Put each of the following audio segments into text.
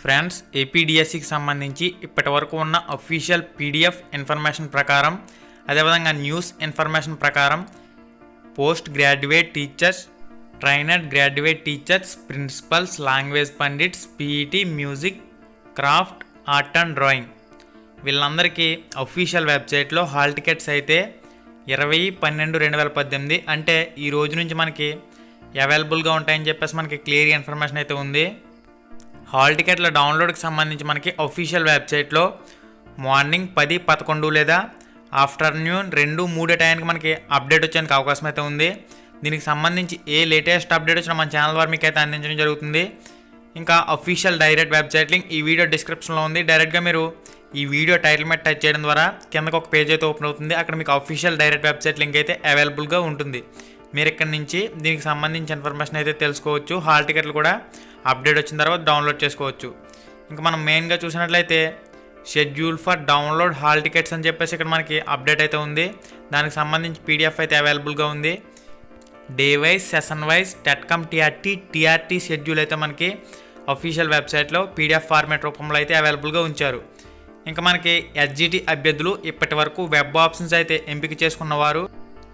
Friends, ఏపీడిఎస్సికి సంబంధించి ఇప్పటివరకు ఉన్న అఫీషియల్ పీడిఎఫ్ ఇన్ఫర్మేషన్ ప్రకారం, అదేవిధంగా న్యూస్ ఇన్ఫర్మేషన్ ప్రకారం post graduate teachers, trained graduate teachers, principals, language pandits, PET, music, craft, art and drawing వీళ్ళందరికీ అఫీషియల్ వెబ్సైట్లో హాల్ టికెట్స్ అయితే 20/12/2018 అంటే ఈ రోజు నుంచి మనకి అవైలబుల్గా ఉంటాయని చెప్పేసి మనకి క్లియర్ ఇన్ఫర్మేషన్ అయితే ఉంది. హాల్ టికెట్ల డౌన్లోడ్కి సంబంధించి మనకి అఫీషియల్ వెబ్సైట్లో మార్నింగ్ 10, 11 లేదా ఆఫ్టర్నూన్ 2, 3 టైంకి మనకి అప్డేట్ వచ్చేందుకు అవకాశం అయితే ఉంది. దీనికి సంబంధించి ఏ లేటెస్ట్ అప్డేట్ వచ్చినా మన ఛానల్ ద్వారా మీకు అయితే అందించడం జరుగుతుంది. ఇంకా అఫీషియల్ డైరెక్ట్ వెబ్సైట్ లింక్ ఈ వీడియో డిస్క్రిప్షన్లో ఉంది. డైరెక్ట్గా మీరు ఈ వీడియో టైటిల్ మీద టచ్ చేయడం ద్వారా కిందకు ఒక పేజ్ అయితే ఓపెన్ అవుతుంది. అక్కడ మీకు అఫీషియల్ డైరెక్ట్ వెబ్సైట్ లింక్ అయితే అవైలబుల్గా ఉంటుంది. మీరు ఇక్కడ నుంచి దీనికి సంబంధించి ఇన్ఫర్మేషన్ అయితే తెలుసుకోవచ్చు. హాల్ టికెట్లు కూడా అప్డేట్ వచ్చిన తర్వాత డౌన్లోడ్ చేసుకోవచ్చు. ఇంకా మనం మెయిన్గా చూసినట్లయితే schedule for download hall tickets అని చెప్పేసి ఇక్కడ మనకి అప్డేట్ అయితే ఉంది. దానికి సంబంధించి పీడిఎఫ్ అయితే అవైలబుల్గా ఉంది. Day wise, session wise, TET cum TRT schedule అయితే మనకి అఫీషియల్ వెబ్సైట్లో పీడిఎఫ్ ఫార్మేట్ రూపంలో అయితే అవైలబుల్గా ఉంచారు. ఇంకా మనకి ఎస్జిటి అభ్యర్థులు ఇప్పటి వరకు వెబ్ ఆప్షన్స్ అయితే ఎంపిక చేసుకున్నవారు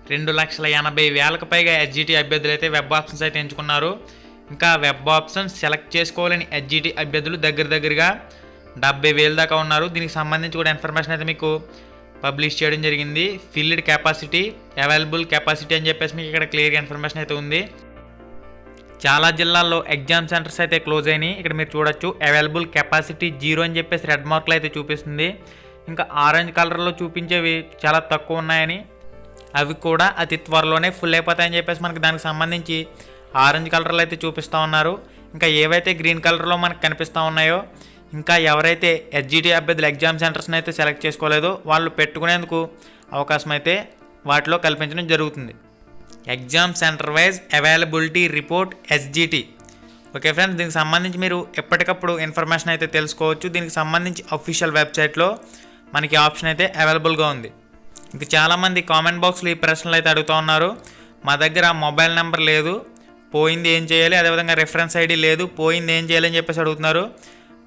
2,80,000కు పైగా ఎస్జిటి అభ్యర్థులు అయితే వెబ్ ఆప్షన్స్ అయితే ఎంచుకున్నారు. ఇంకా వెబ్ ఆప్షన్స్ సెలెక్ట్ చేసుకోవాలని ఎస్జిటి అభ్యర్థులు దగ్గరగా 70,000 దాకా ఉన్నారు. దీనికి సంబంధించి కూడా ఇన్ఫర్మేషన్ అయితే మీకు పబ్లిష్ చేయడం జరిగింది. ఫిల్డ్ కెపాసిటీ, అవైలబుల్ కెపాసిటీ అని చెప్పేసి మీకు ఇక్కడ క్లియర్గా ఇన్ఫర్మేషన్ అయితే ఉంది. చాలా జిల్లాల్లో ఎగ్జామ్ సెంటర్స్ అయితే క్లోజ్ అయినాయి. ఇక్కడ మీరు చూడొచ్చు అవైలబుల్ కెపాసిటీ 0 అని చెప్పేసి రెడ్ మార్క్లో అయితే చూపిస్తుంది. ఇంకా ఆరెంజ్ కలర్లో చూపించేవి చాలా తక్కువ ఉన్నాయని, అవి కూడా అతి త్వరలోనే ఫుల్ అయిపోతాయని చెప్పేసి మనకి దానికి సంబంధించి ఆరెంజ్ కలర్లో అయితే చూపిస్తూ ఉన్నారు. ఇంకా ఏవైతే గ్రీన్ కలర్లో మనకు కనిపిస్తూ ఉన్నాయో, ఇంకా ఎవరైతే ఎస్జిటి అభ్యర్థులు ఎగ్జామ్ సెంటర్స్ని అయితే సెలెక్ట్ చేసుకోలేదో వాళ్ళు పెట్టుకునేందుకు అవకాశం అయితే వాటిలో కల్పించడం జరుగుతుంది. Exam centre wise availability report SGT. Okay friends, దీనికి సంబంధించి మీరు ఎప్పటికప్పుడు ఇన్ఫర్మేషన్ అయితే తెలుసుకోవచ్చు. దీనికి సంబంధించి అఫీషియల్ వెబ్సైట్లో మనకి ఆప్షన్ అయితే అవైలబుల్గా ఉంది. ఇంక చాలామంది కామెంట్ బాక్స్లో ఈ ప్రశ్నలు అయితే అడుగుతూ ఉన్నారు. మా దగ్గర మొబైల్ నెంబర్ లేదు, పోయింది ఏం చేయాలి, అదేవిధంగా రెఫరెన్స్ ఐడి లేదు, పోయింది ఏం చేయాలి అని చెప్పేసి అడుగుతున్నారు.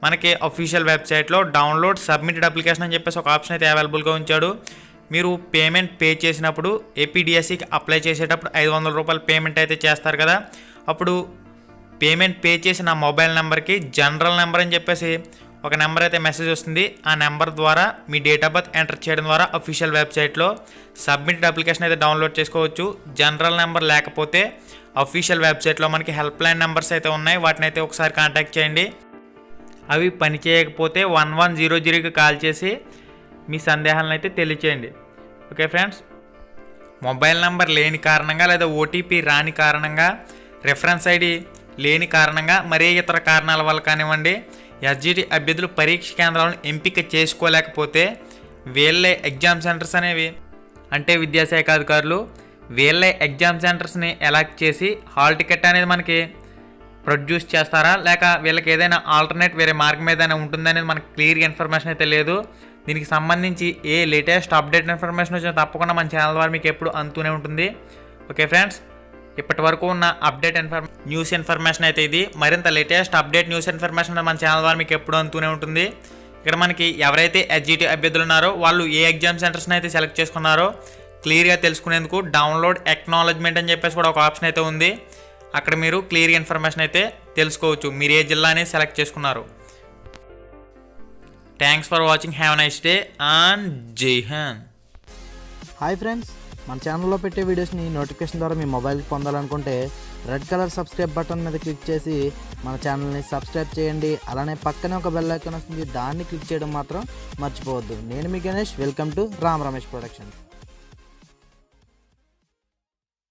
మనకి అఫీషియల్ వెబ్సైట్లో డౌన్లోడ్ సబ్మిటెడ్ అప్లికేషన్ అని చెప్పేసి ఒక ఆప్షన్ అయితే అవైలబుల్గా ఉంచాడు. మీరు పేమెంట్ పే చేసినప్పుడు ఏపీడిఎస్సికి అప్లై చేసేటప్పుడు 500 రూపాయలు పేమెంట్ అయితే చేస్తారు కదా, అప్పుడు పేమెంట్ పే చేసిన మొబైల్ నెంబర్కి జనరల్ నెంబర్ అని చెప్పేసి ఒక నెంబర్ అయితే మెసేజ్ వస్తుంది. ఆ నెంబర్ ద్వారా మీ డేట్ ఆఫ్ బర్త్ ఎంటర్ చేయడం ద్వారా అఫీషియల్ వెబ్సైట్లో సబ్మిటెడ్ అప్లికేషన్ అయితే డౌన్లోడ్ చేసుకోవచ్చు. జనరల్ నెంబర్ లేకపోతే అఫీషియల్ వెబ్సైట్లో మనకి హెల్ప్ లైన్ నెంబర్స్ అయితే ఉన్నాయి, వాటిని అయితే ఒకసారి కాంటాక్ట్ చేయండి. అవి పనిచేయకపోతే 1100కి కాల్ చేసి మీ సందేహాలను అయితే తెలియచేయండి. ఓకే ఫ్రెండ్స్, మొబైల్ నెంబర్ లేని కారణంగా లేదా ఓటీపీ రాని కారణంగా, రెఫరెన్స్ ఐడి లేని కారణంగా, మరే ఇతర కారణాల వల్ల కానివ్వండి ఎస్జిటి అభ్యర్థులు పరీక్ష కేంద్రాలను ఎంపిక చేసుకోలేకపోతే వీళ్ళే ఎగ్జామ్ సెంటర్స్ అనేవి, అంటే విద్యాశాఖ అధికారులు వీళ్ళే ఎగ్జామ్ సెంటర్స్ని ఎలాక్ట్ చేసి హాల్ టికెట్ అనేది మనకి ప్రొడ్యూస్ చేస్తారా, లేక వీళ్ళకి ఏదైనా ఆల్టర్నేట్ వేరే మార్గం ఏదైనా ఉంటుందనేది మనకి క్లియర్ ఇన్ఫర్మేషన్ అయితే లేదు. దీనికి సంబంధించి ఏ లేటెస్ట్ అప్డేట్ ఇన్ఫర్మేషన్ వచ్చినా తప్పకుండా మన ఛానల్ ద్వారా మీకు ఎప్పుడు అందుతూనే ఉంటుంది. ఓకే ఫ్రెండ్స్, ఇప్పటి వరకు ఉన్న అప్డేట్ న్యూస్ ఇన్ఫర్మేషన్ అయితే ఇది. మరింత లేటెస్ట్ అప్డేట్ న్యూస్ ఇన్ఫర్మేషన్ మన ఛానల్ ద్వారా మీకు ఎప్పుడు అందుతూనే ఉంటుంది. ఇక్కడ మనకి ఎవరైతే ఎస్జిటి అభ్యర్థులు ఉన్నారో వాళ్ళు ఏ ఎగ్జామ్ సెంటర్స్ని అయితే సెలెక్ట్ చేసుకున్నారో క్లియర్గా తెలుసుకునేందుకు డౌన్లోడ్ ఎక్నాలజ్మెంట్ అని చెప్పేసి కూడా ఒక ఆప్షన్ అయితే ఉంది. అక్కడ మీరు క్లియర్ ఇన్ఫర్మేషన్ అయితే తెలుసుకోవచ్చు, మీరు ఏ జిల్లాని సెలెక్ట్ చేసుకున్నారు. Thanks for watching, have nice day and జై హింద్. హాయ్ ఫ్రెండ్స్, మన ఛానల్లో పెట్టే వీడియోస్ని నోటిఫికేషన్ ద్వారా మీ మొబైల్కి పొందాలనుకుంటే రెడ్ కలర్ సబ్స్క్రైబ్ బటన్ మీద క్లిక్ చేసి మన ఛానల్ని సబ్స్క్రైబ్ చేయండి. అలానే పక్కనే ఒక బెల్ ఐకాన్ వస్తుంది, దాన్ని క్లిక్ చేయడం మాత్రం మర్చిపోవద్దు. నేను మీ Ganesh, welcome to Ram Ramesh productions.